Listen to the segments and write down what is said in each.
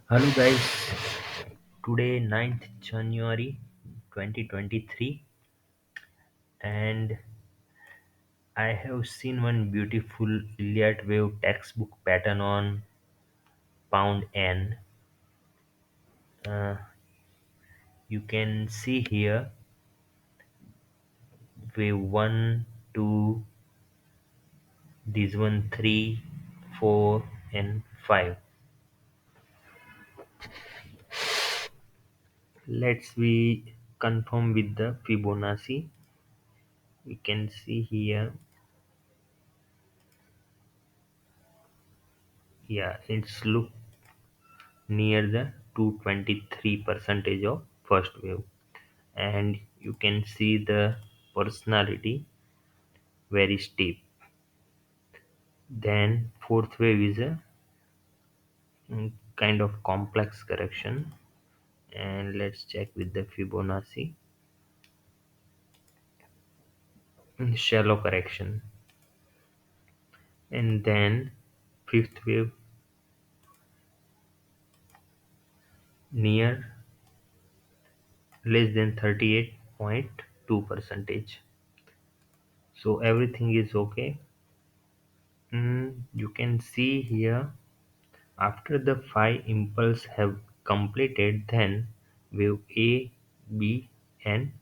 Hello guys, today 9th January 2023 and I have seen one beautiful Elliott wave textbook pattern on pound N. Uh, you can see here wave 1, 2, this one 3, 4 and 5. Let's we confirm with the Fibonacci. We can see here, yeah, it's look near the 223 percentage of first wave, and you can see the personality very steep. Then fourth wave is a kind of complex correction, and let's check with the Fibonacci. Shallow correction, and then fifth wave near less than 38.2 percentage. So everything is okay. You can see here, after the five impulse have completed, then wave A, B and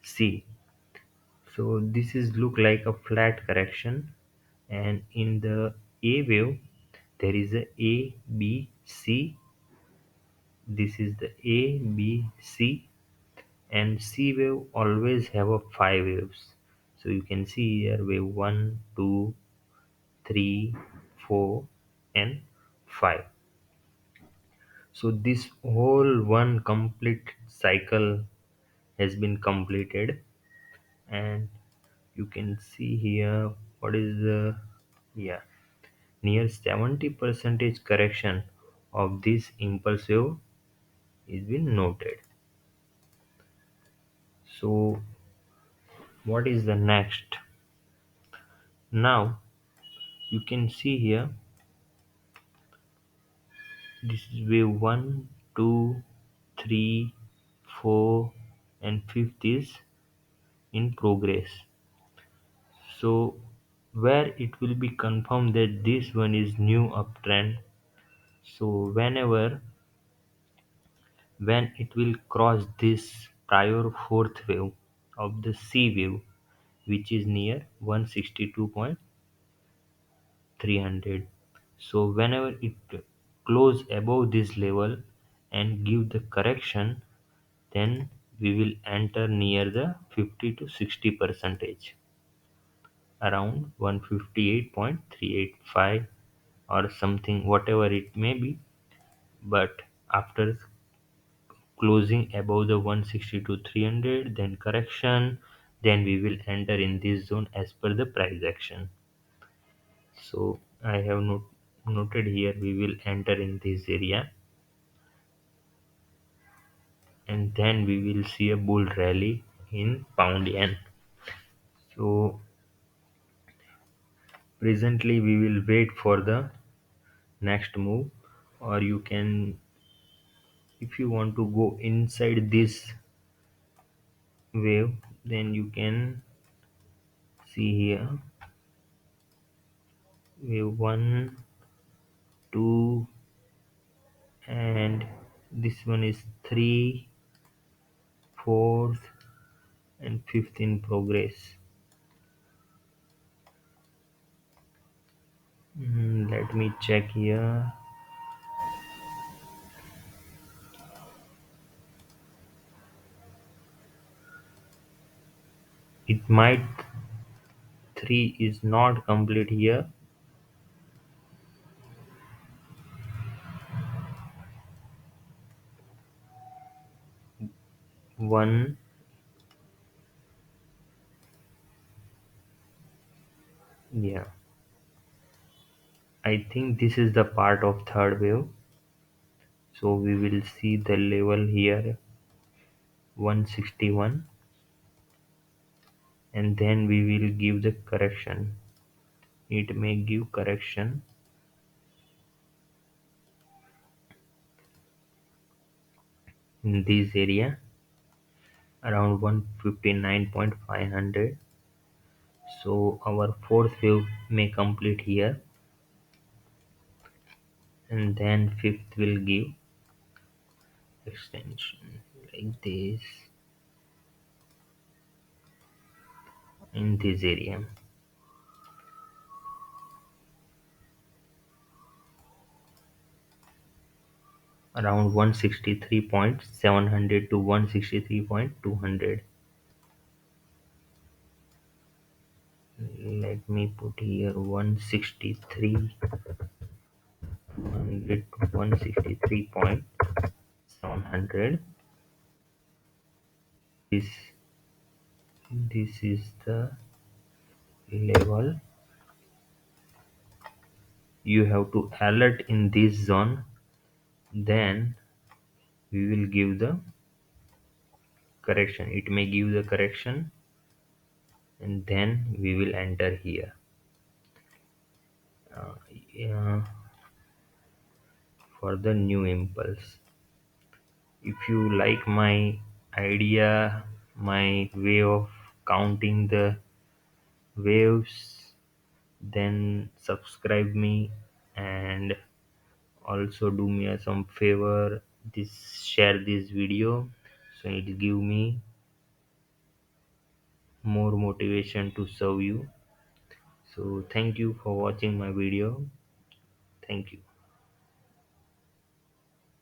C. So this is look like a flat correction, and in the A wave there is a A, B, C. This is the A, B, C, and C wave always have a five waves. So you can see here wave 1, 2, 3, 4 and 5. So this whole one complete cycle has been completed, and you can see here what is the, yeah, near 70 percentage correction of this impulsive is been noted. So what is the next? Now you can see here, this is wave 1, 2, 3, 4 and fifth is in progress. So where it will be confirmed that this one is new uptrend. So when it will cross this prior fourth wave of the C wave, which is near 162.300, so whenever it close above this level and give the correction, then we will enter near the 50 to 60 percentage, around 158.385 or something, whatever it may be. But after closing above the 160 to 300, then correction, then we will enter in this zone as per the price action. So I have noted here we will enter in this area, and then we will see a bull rally in pound yen. So presently we will wait for the next move, or you can, if you want to go inside this wave, then you can see here wave 1, 2 and this one is 3, 4th and 5th in progress. Let me check here. It might 3 is not complete here. 1, yeah, I think this is the part of third wave. So we will see the level here 161, and then we will give the correction. It may give correction in this area around 159.500. So our fourth wave may complete here, and then fifth will give extension like this in this area around 163.700 to 163.200. Let me put here 163 200 to 163.700. This is the level you have to alert in this zone. Then we will give the correction. It may give the correction, and then we will enter here. Yeah, for the new impulse. If you like my idea, my way of counting the waves, then subscribe me, and also do me some favor, this share this video, so it give me more motivation to serve you. So thank you for watching my video. Thank you.